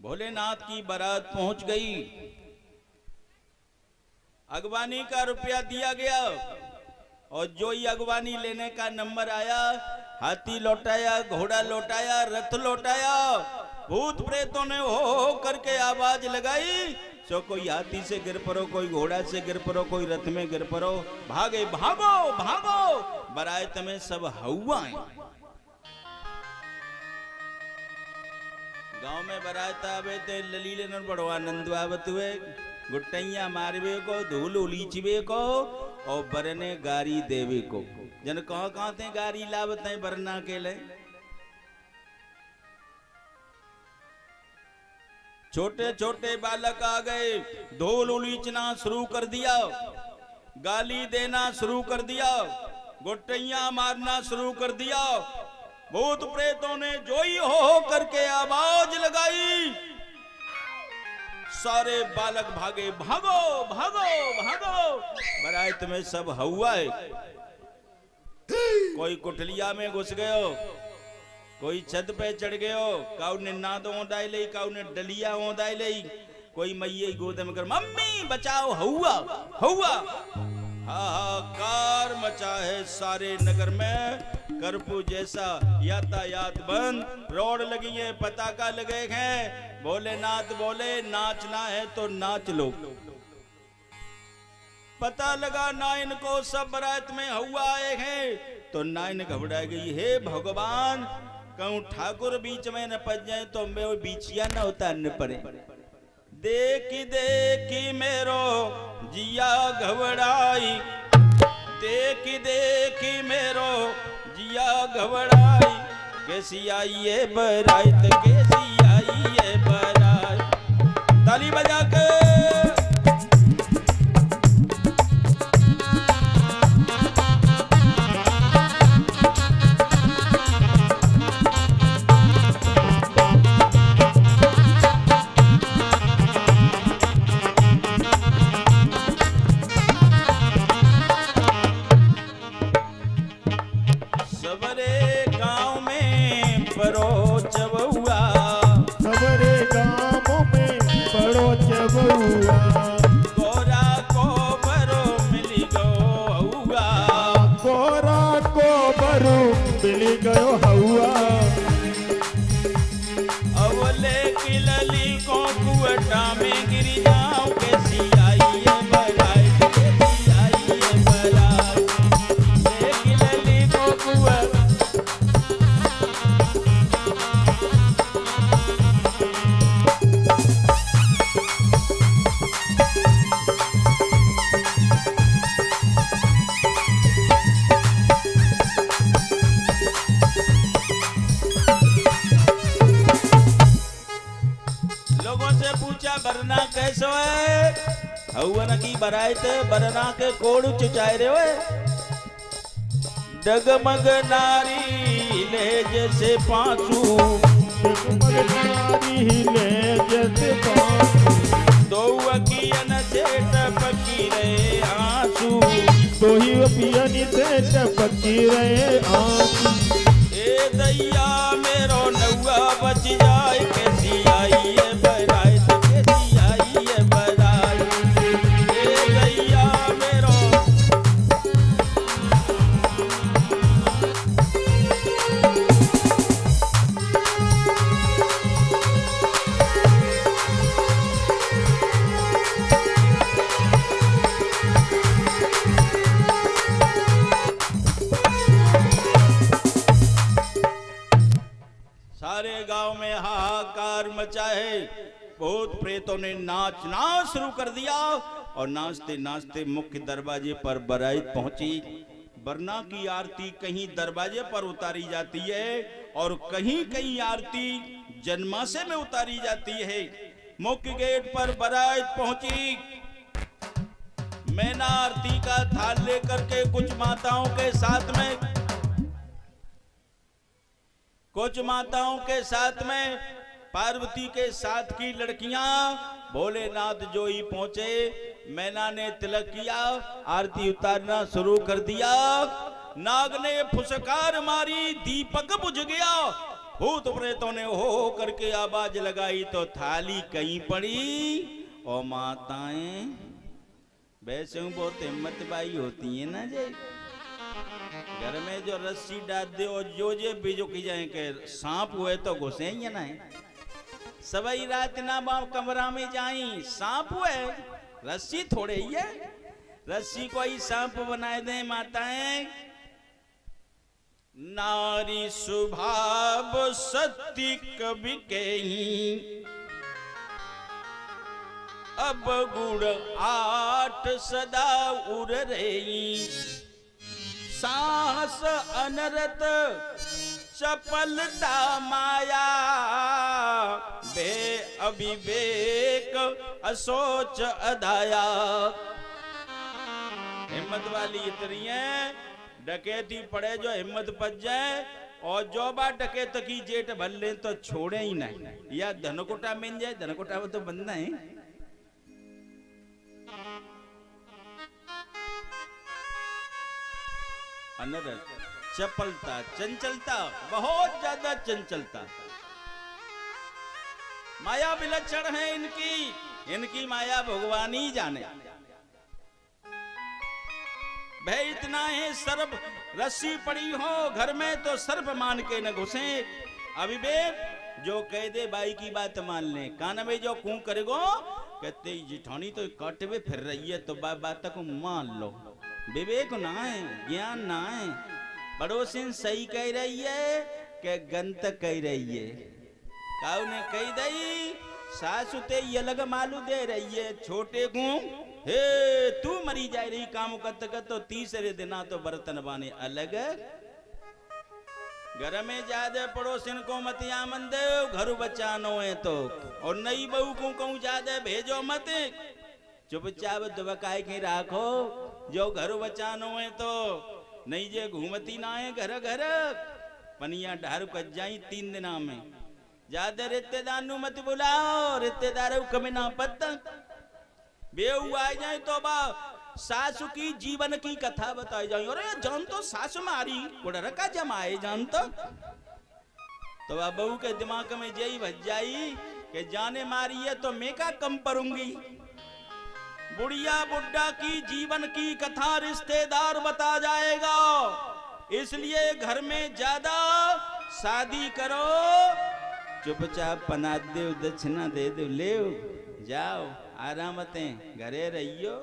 भोलेनाथ की बारात पहुंच गई। अगवानी का रुपया दिया गया और जो ही अगवानी लेने का नंबर आया, हाथी लौटाया, घोड़ा लौटाया, रथ लौटाया। भूत प्रेतों ने हो करके आवाज लगाई, सो कोई हाथी से गिर पड़ो, कोई घोड़ा से गिर पड़ो, कोई रथ में गिर पड़ो। भागे, भागो भागो, बारात में सब हवा है। गांव में बारात आवे ते ललीले न बड़ो आनंद आवत हुए। गुट्टैया मारवे को, धूल उलीचवे को और बरने गारी देवे को। जन कहाँ थे गारी लावत है बरना के लिए। छोटे छोटे बालक आ गए, धूल उलीचना शुरू कर दिया, गाली देना शुरू कर दिया, गुट्टैया मारना शुरू कर दिया। भूत प्रेतों ने जो ही हो करके आवाज लगाई, सारे बालक भागे, भागो भागो भागो। बारात में सब हवा है। कोई कुटलिया में घुस गयो, कोई छत पे चढ़ गयो, काउ ने नाद ओंदाई ले, काउ ने डलिया ओंदाई ले, कोई मैये गोद में कर मम्मी बचाओ, हवा हवा। हाहाकार मचा है सारे नगर में। कर्फ्यू जैसा यातायात बंद, रोड लगी है, पताका लगे हैं। भोलेनाथ बोले नाचना है तो नाच लो। पता लगा नाइन को सब बारात में हुआ आए हैं तो नाइन घबरा गई। हे भगवान, कहूं ठाकुर बीच में न पच जाए तो मैं बीचिया न उतारने पड़े। देखी देखी मेरो जिया घबराई, देखी देखी मेरो जिया घबराई। कैसी आई ये बारात, कैसी आई ये बारात। ताली बजा के बरना के कोड़ चुचाए रे ओए। डगमग नारी ले जैसे पांचू, डगमग नारी ले जैसे पांचू। दो अखियन से टपकी रहे आंसू, दो ही अखियन से टपकी रहे आंसू। ए दैया मेरो नौआ बच जाए, कैसी आई ये बारात, कैसी आई ये बारात। मचा है। भूत प्रेतों ने नाचना शुरू कर दिया और नाचते नाचते मुख्य दरवाजे पर बारात पहुंची। बरना की आरती कहीं दरवाजे पर उतारी जाती है और कहीं कहीं आरती जन्माशय में उतारी जाती है। मुख्य गेट पर बारात पहुंची। मैना आरती का थाल लेकर के कुछ माताओं के साथ में पार्वती के साथ की लड़कियां भोलेनाथ जो ही पहुंचे, मैना ने तिलक किया, आरती उतारना शुरू कर दिया। नाग ने फुसकार मारी, दीपक बुझ गया। भूत प्रेतों ने हो करके आवाज लगाई तो थाली कहीं पड़ी और माताएं वैसे बहुत हिम्मत बाई होती है ना जे घर में जो रस्सी डाल दे और जो जे बीजो की जाए के सांप हुए तो घुसे ही ना है सबई रात ना बाप कमरा में जाई सांप हुए रस्सी थोड़े ही है रस्सी को ही सांप बनाए दे माताएं नारी स्वभाव सत्य कवि कहीं अब गुड़ आठ सदा उड़ रही साहस अनरत चपलता माया बे अविवेक असोच अदाया हिम्मत वाली इतनी है डकैती पड़े जो हिम्मत पच जाए और जो बात डकैत की जेठ भर ले तो छोड़े ही नहीं या धनकोटा मिल जाए धनकोटा में तो बंदा है अनरत चपलता चंचलता बहुत ज्यादा चंचलता माया विलक्षण है इनकी माया भगवान ही जाने भाई इतना है सर्प रस्सी पड़ी हो घर में तो सर्प मान के न घुसे अविवेक जो कह दे बाई की बात मान ले कान में जो कूं करेगो कहते जिठानी तो काटवे फिर रही है तो बात को मान लो विवेक ना है ज्ञान ना है पड़ोसिन सही कह रही है कि गंत कह रही है काऊ ने कही दई सासु ते ये अलग मालू दे रही है छोटे को हे तू मरी जा रही काम करते कर तो तीसरे दिना तो बर्तन बाने अलग घर में ज्यादा पड़ोसिन को मत आमन दे घर बचानो है तो और नई बहू को कहूँ ज्यादा भेजो मत चुपचाप दबकाए के राखो जो घर बचानो है तो नहीं जे घूमती ना है घर घर पनिया ढार कच जाई 3 दिना में ज्यादा रिश्तेदार नु मत बुलाओ रिश्तेदार कमे ना पत्ता बेऊ आ जाए तो बा सासु की जीवन की कथा बताई जाए अरे जान तो सासु मारी कुड़र का जमाए जान तो बहू के दिमाग में यही भज जाई कि जाने मारी है तो मैं का कम परूंगी बुढ़िया बुड्ढा की जीवन की कथा रिश्तेदार बता जाएगा इसलिए घर में ज्यादा शादी करो चुपचाप पना दे दक्षिणा दे दो ले जाओ आरामते घरे रहियो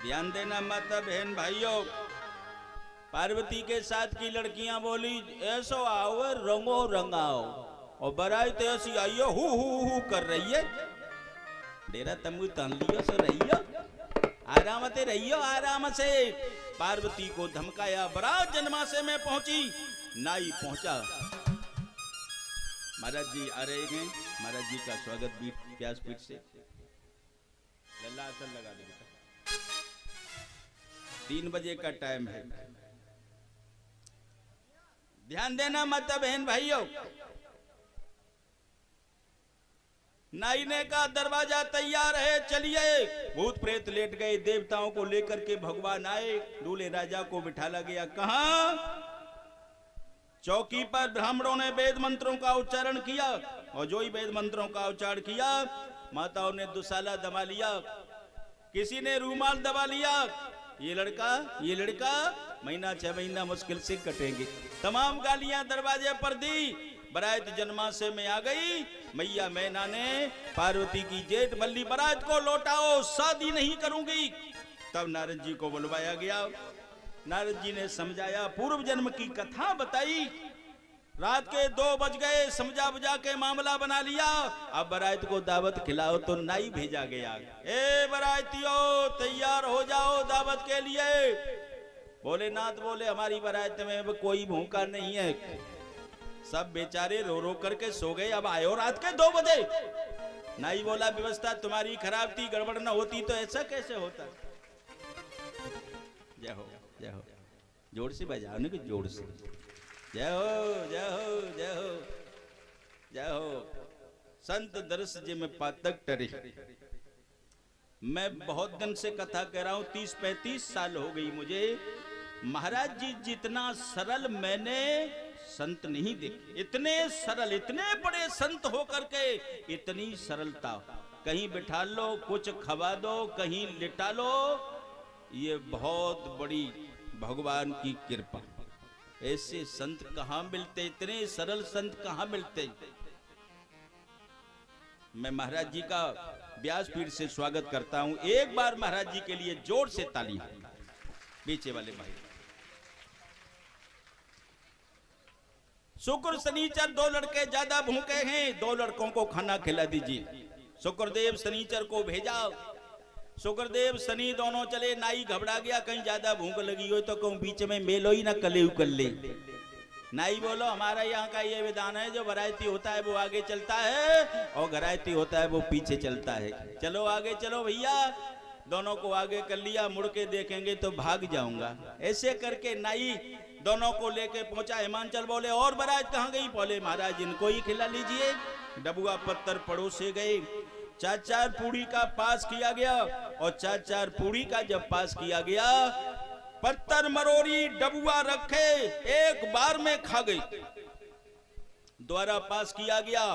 ध्यान देना माता बहन भाइयों पार्वती के साथ की लड़कियां बोली ऐसो आओ रंगो रंगाओ और बारात ऐसी आइयो हु कर रही है डेरा तंबू तन लियो सो रहियो आरामते रहियो आराम से पार्वती को धमकाया बारात जन्माशय में पहुंची नाई पहुंचा महाराज जी आ रहे हैं महाराज जी का स्वागत भी व्यासपीठ से लल्ला आसन लगा दे बेटा 3 बजे का टाइम है ध्यान देना माता बहन भाइयों नाई ने का दरवाजा तैयार है चलिए भूत प्रेत लेट गए देवताओं को लेकर के भगवान आए दूल्हे राजा को बिठाला गया कहां चौकी पर ब्राह्मणों ने वेद मंत्रों का उच्चारण किया और जो ही वेद मंत्रों का उच्चारण किया माताओं ने दुसाला दबा लिया किसी ने रूमाल दबा लिया ये लड़का महीना 6 महीना मुश्किल से कटेंगे तमाम गालियां दरवाजे पर दी बारात जन्माशय में आ गई मैया मैना ने पार्वती की जेठ मल्ली बारात को लौटाओ शादी नहीं करूंगी तब नारद जी को बुलवाया गया नारद जी ने समझाया पूर्व जन्म की कथा बताई रात के 2 बज गए समझा बुझा के मामला बना लिया अब बारात को दावत खिलाओ तो नाई भेजा गया ए बारातियों तैयार हो जाओ दावत के लिए भोलेनाथ बोले हमारी बारात में कोई भूखा नहीं है सब बेचारे रो रो करके सो गए अब आयो रात के 2 बजे नाई बोला व्यवस्था तुम्हारी खराब थी गड़बड़ न होती तो ऐसा कैसे होता जय हो जोर से बजाओ ना कि जोर से जय हो जय हो जय हो जय हो संत दर्श जे में पातक टरे मैं बहुत दिन से कथा कह रहा हूं 30-35 साल हो गई मुझे महाराज जी जितना सरल मैंने संत नहीं देखे, इतने सरल, इतने बड़े संत होकर के इतनी सरलता। कहीं बिठा लो, कुछ खवा दो, कहीं लिटा लो, ये बहुत बड़ी भगवान की कृपा। ऐसे संत कहाँ मिलते, इतने सरल संत कहाँ मिलते। मैं महाराज जी का व्यासपीठ से स्वागत करता हूं। एक बार महाराज जी के लिए जोर से ताली। पीछे वाले भाई, शुक्र शनिचर दो लड़के ज्यादा भूखे हैं, दो लड़कों को खाना खिला दीजिए। शुक्रदेव शनिचर को भेजा, शुक्रदेव शनि दोनों चले। नाई घबरा गया, कहीं ज्यादा भूख लगी हो तो कहूं बीच में मेलो ही ना कले कर ले। नाई बोलो हमारा यहाँ का ये विधान है, जो वैरायती होता है वो आगे चलता है और घरायती होता है वो पीछे चलता है। चलो आगे चलो भैया। दोनों को आगे कर लिया, मुड़ के देखेंगे तो भाग जाऊंगा। ऐसे करके नाई दोनों को लेके पहुंचा। हिमांचल बोले और बारात कहाँ गई? बोले महाराज इनको ही खिला लीजिए। डबुआ पत्थर पड़ोसे गए, चार चार पूड़ी का पास किया गया और चार चार पूड़ी का जब पास किया गया, पत्थर मरोड़ी डबुआ रखे एक बार में खा गई। द्वारा पास किया गया,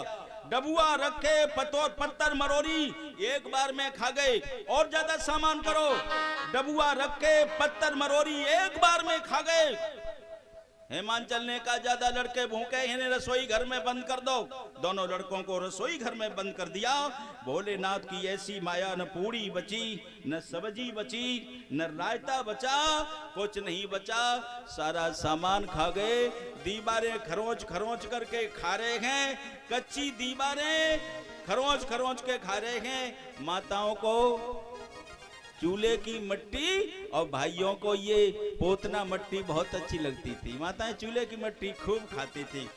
डबुआ रखे पत्थर मरोड़ी एक बार में खा गए। और ज्यादा सामान करो, डबुआ रखे पत्थर मरोड़ी एक बार में खा गए। हिमांचल ने कहा ज्यादा लड़के भूखे, इन्हें रसोई घर में बंद कर दो। दोनों लड़कों को रसोई घर में बंद कर दिया। भोलेनाथ की ऐसी माया, न पूड़ी बची, न सब्जी बची, न रायता बचा, कुछ नहीं बचा, सारा सामान खा गए। दीवारें खरोंच खरोंच करके खा रहे हैं, कच्ची दीवारें खरोंच खरोंच के खा रहे हैं। माताओं को चूल्हे की मट्टी और भाइयों को ये पोतना मट्टी बहुत अच्छी लगती थी। माताएं चूल्हे की मट्टी खूब खाती थी।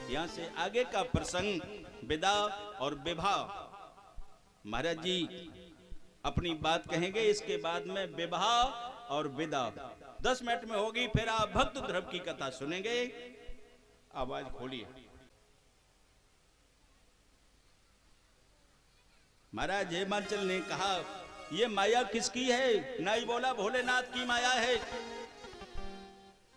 यहाँ से आगे का प्रसंग विदा और विवाह। महाराज जी अपनी बात कहेंगे, इसके बाद में विवाह और विदा 10 मिनट में होगी। फिर आप भक्त ध्रुव की कथा सुनेंगे। आवाज खोलिए। महाराज हिमांचल ने कहा ये माया किसकी है? नाई बोला भोलेनाथ की माया है।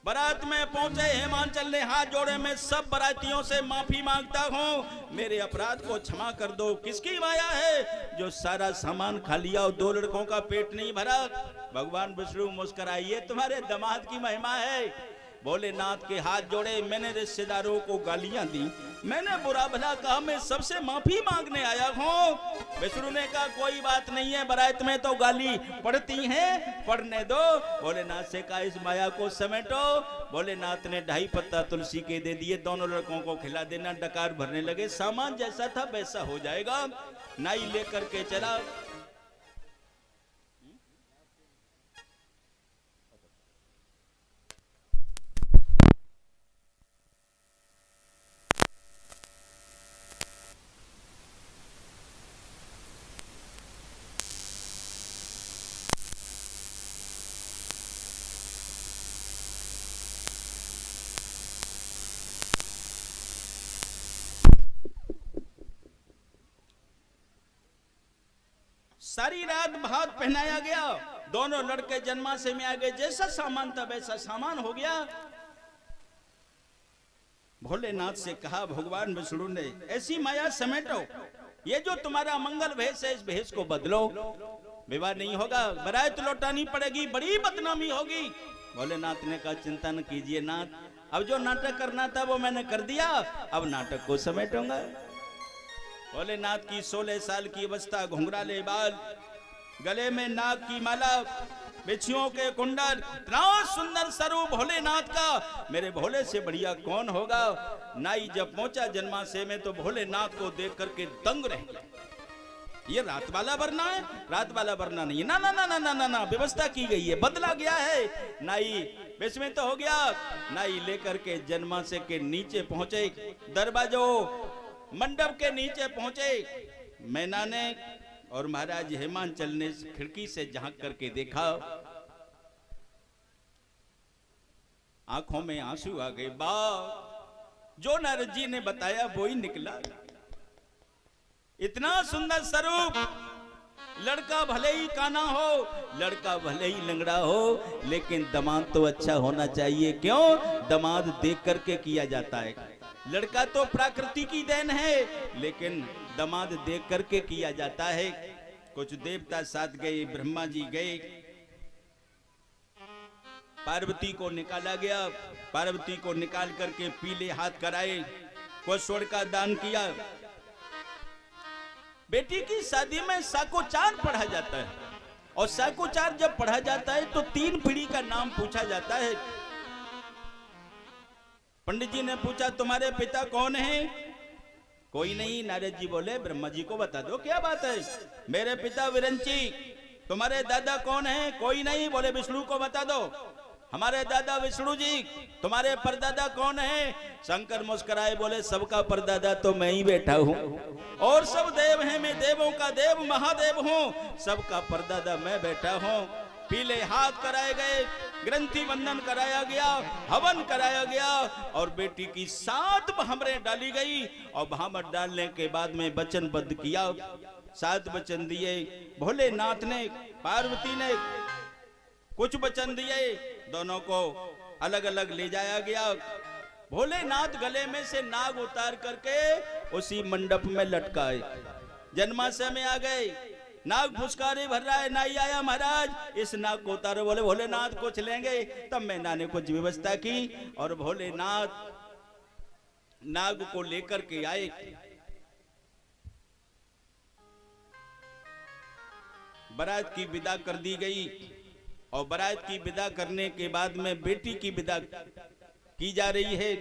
बारात में पहुंचे हिमांचल ने हाथ जोड़े, मैं सब बारातियों से माफी मांगता हूं, मेरे अपराध को क्षमा कर दो। किसकी माया है? जो सारा सामान खा लिया और दो लड़कों का पेट नहीं भरा। भगवान विष्णु मुस्कुराइए, तुम्हारे दामाद की महिमा है। भोलेनाथ के हाथ जोड़े, मैंने रिश्तेदारों को गालियां दी, मैंने बुरा भला कहा, मैं सबसे माफी मांगने आया हूँ। विष्णु ने कहा कोई बात नहीं है, बारात में तो गाली पड़ती हैं, पढ़ने दो। भोलेनाथ से कहा इस माया को समेटो। भोलेनाथ ने 2.5 पत्ता तुलसी के दे दिए, दोनों लड़कों को खिला देना। डकार भरने लगे, सामान जैसा था वैसा हो जाएगा। नाई लेकर के चला। सारी रात भात पहनाया गया। दोनों लड़के जन्माशय में आ गए, जैसा सामान था वैसा सामान हो गया। भोलेनाथ से कहा भगवान विष्णु ने ऐसी माया समेटो, ये जो तुम्हारा मंगल भेष है इस भेष को बदलो। विवाह नहीं होगा, बारात लौटानी पड़ेगी, बड़ी बदनामी होगी। भोलेनाथ ने कहा चिंता न कीजिए नाथ, अब जो नाटक करना था वो मैंने कर दिया, अब नाटक को समेटूंगा। भोलेनाथ की 16 साल की अवस्था, घुंघराले बाल, गले में नाग की माला, बिच्छुओं के कुंडल, इतना सुंदर स्वरूप भोलेनाथ का, मेरे भोले से बढ़िया कौन होगा। नाई जब पहुंचा जन्माशय में तो भोलेनाथ को देख करके दंग रह गया। ये रात वाला वरना है? रात वाला वरना नहीं है, ना ना ना ना ना ना ना, व्यवस्था की गई है, बदला गया है। नाई में तो हो गया। नाई लेकर के जन्माशय के नीचे पहुंचे, दरवाजों मंडप के नीचे पहुंचे। मैना ने और महाराज हिमांचल ने खिड़की से झांक करके देखा, आंखों में आंसू आ गए। बा जो नारद जी ने बताया वो ही निकला। इतना सुंदर स्वरूप, लड़का भले ही काना हो, लड़का भले ही लंगड़ा हो, लेकिन दामाद तो अच्छा होना चाहिए। क्यों? दामाद देख करके किया जाता है। लड़का तो प्रकृति की देन है, लेकिन दामाद देख करके किया जाता है। कुछ देवता साथ गए, ब्रह्मा जी गए, पार्वती को निकाला गया। पार्वती को निकाल करके पीले हाथ कराए, को स्वर्ण का दान किया। बेटी की शादी में साकोचार पढ़ा जाता है, और साकोचार जब पढ़ा जाता है तो 3 पीढ़ी का नाम पूछा जाता है। पंडित जी ने पूछा तुम्हारे पिता कौन है? कोई नहीं। नारद जी बोले ब्रह्मा जी को बता दो, क्या बात है? मेरे पिता विरंची। तुम्हारे दादा कौन है? कोई नहीं। बोले विष्णु को बता दो। हमारे दादा विष्णु जी। तुम्हारे परदादा कौन है? शंकर मुस्कुराए बोले सबका परदादा तो मैं ही बैठा हूँ, और सब देव हैं, मैं देवों का देव महादेव हूँ, सबका परदादा मैं बैठा हूँ। पीले हाथ कराए गए, ग्रंथि बंधन कराया गया, हवन कराया गया, और बेटी की 7 भामरें डाली गई। और भामर डालने के बाद में वचनबद्ध किया, 7 वचन दिए। भोलेनाथ ने, पार्वती ने कुछ वचन दिए, दोनों को अलग अलग ले जाया गया। भोलेनाथ गले में से नाग उतार करके उसी मंडप में लटकाए। जन्माशय में आ गए, नाग फुसकारे भर रहा है, नाई आया महाराज इस नाग को उतारो। बोले भोलेनाथ कुछ लेंगे? तब मैना ने कुछ व्यवस्था की, और भोलेनाथ नाग को लेकर के आए। बारात की विदा कर दी गई, और बारात की विदा करने के बाद में बेटी की विदा की जा रही है।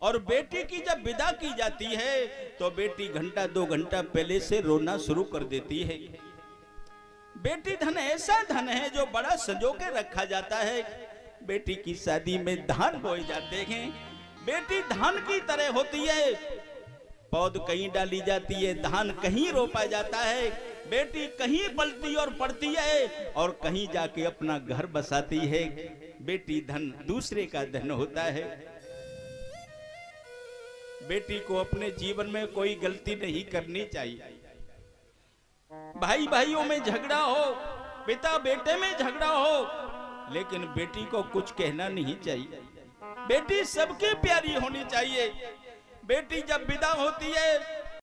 और बेटी की जब विदा की जाती है तो बेटी घंटा 2 घंटा पहले से रोना शुरू कर देती है। बेटी धन ऐसा धन है जो बड़ा संजो के रखा जाता है। बेटी की शादी में धान बोए जाते हैं। बेटी धान की तरह होती है, पौध कहीं डाली जाती है, धान कहीं रोपा जाता है। बेटी कहीं पलती और पड़ती है, और कहीं जाके अपना घर बसाती है। बेटी धन दूसरे का धन होता है। बेटी को अपने जीवन में कोई गलती नहीं करनी चाहिए। भाई भाइयों में झगड़ा हो, पिता बेटे में झगड़ा हो, लेकिन बेटी को कुछ कहना नहीं चाहिए। बेटी सबकी प्यारी होनी चाहिए। बेटी जब विदा होती है